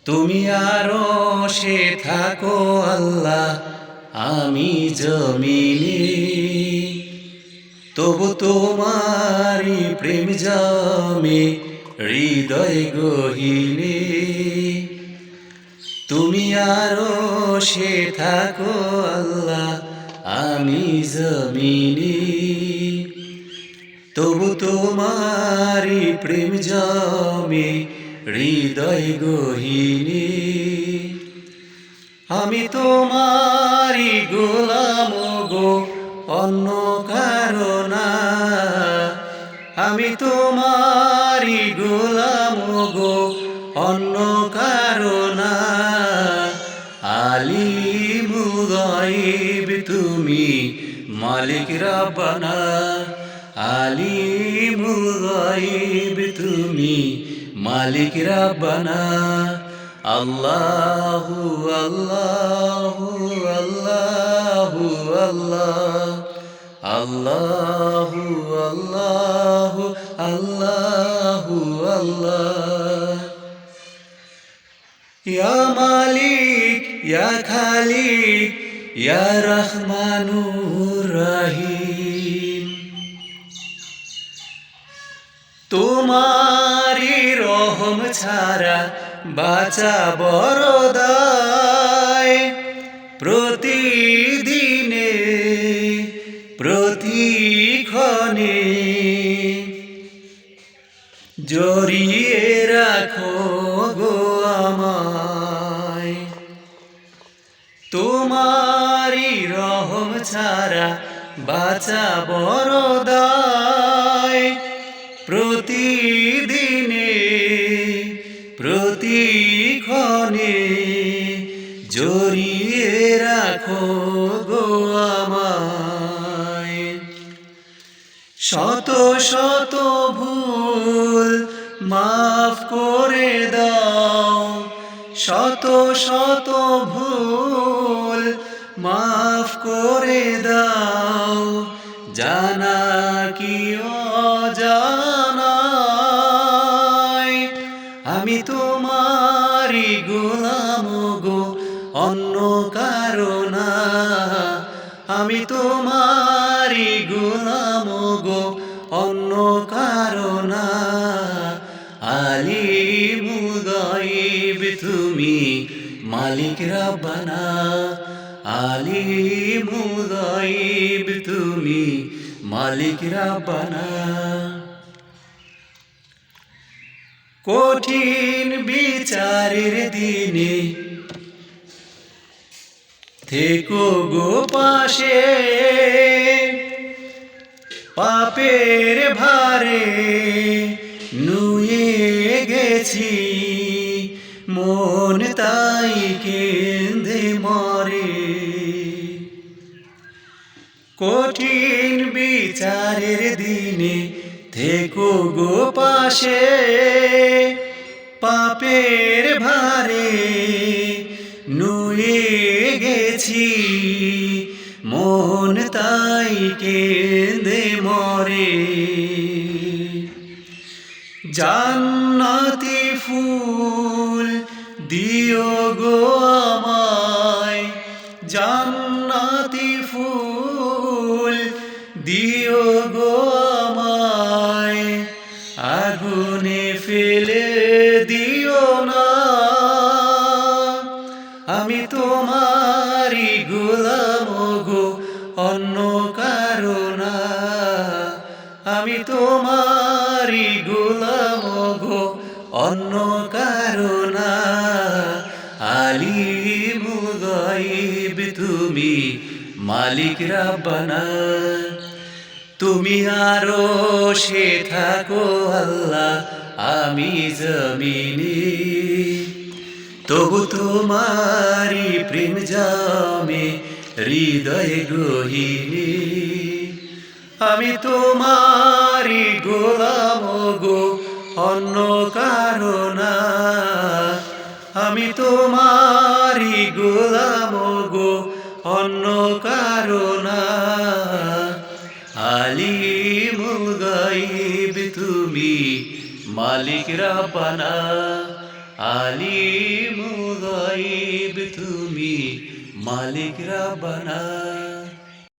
তুমি আরশে থাকো আল্লাহ, আমি জমিনে, তবু তোমারি প্রেম জমে হৃদয় গহীনে। তুমি আরশে থাকো আল্লাহ, আমি জমিনে, তবু তোমারি প্রেম জমে হৃদয় গহীনে। আমি তোমারি গোলাম গো, অন্য কারো না। আমি তোমারি গোলাম গো, অন্য কারো না। আলিমুল গায়ব তুমি, মালিক রব্বানা। আলিমুল গায়ব তুমি, মালিক রব্বানা। আল্লাহু আল্লাহু আল্লাহু আল্লাহ, আল্লাহু আল্লাহু আল্লাহু আল্লাহ। ইয়া মালিক ইয়া খালিক ইয়া রহমানুর রহিম, তোমারি রহম ছাড়া বাঁচা বড় দায়। প্রতিদিনে প্রতিক্ষণে জড়িয়ে রাখো গো আমায়। তোমারি রহম ছাড়া বাঁচা বড় দায়। প্রতিদিনে প্রতিক্ষণে জড়িয়ে রাখো গো আমায়। শত শত ভুল মাফ করে দাও, শত শত ভুল মাফ করে দাও। জানা কি অজানায়, আমি তোমারি গোলাম গো, অন্য কারো না। আমি তোমারি গোলাম গো, অন্য কারো না। আলিমুল গায়ব তুমি, মালিক রব্বানা। আলিমুল গায়ব তুমি, মালিক রব্বানা। কঠিন বিচারের দিনে থেকো গো পাশে। পাপের ভারে নুয়ে গেছি, মন তাই কেঁদে মরে। কঠিন বিচারের দিনে থেকো গো পাশে। পাপের ভারে নুয়ে গেছি, মন তাই কেঁদে মরে। জান্নাতি ফুল দিও গো আমায়, জান্নাতি ফুল দিও গো আমায়। আগুনে ফেলে দিও না, আমি তোমারি গোলাম গো, অন্য কারো না। আমি তোমারি গোলাম গো, অন্য কারো না। আলিমুল গায়ব তুমি, মালিক রব্বানা। তুমি আরশে থাকো আল্লাহ, আমি জমিনে, তবু তোমারি প্রেম জমে হৃদয় গহীনে। আমি তোমারি গোলাম গো, অন্য কারো না। আমি তোমারি গোলাম গো, অন্য কারো না। আলিমুল গায়ব তুমি, মালিক রব্বানা। আলিমুল গায়ব তুমি মালিক রাব্বানা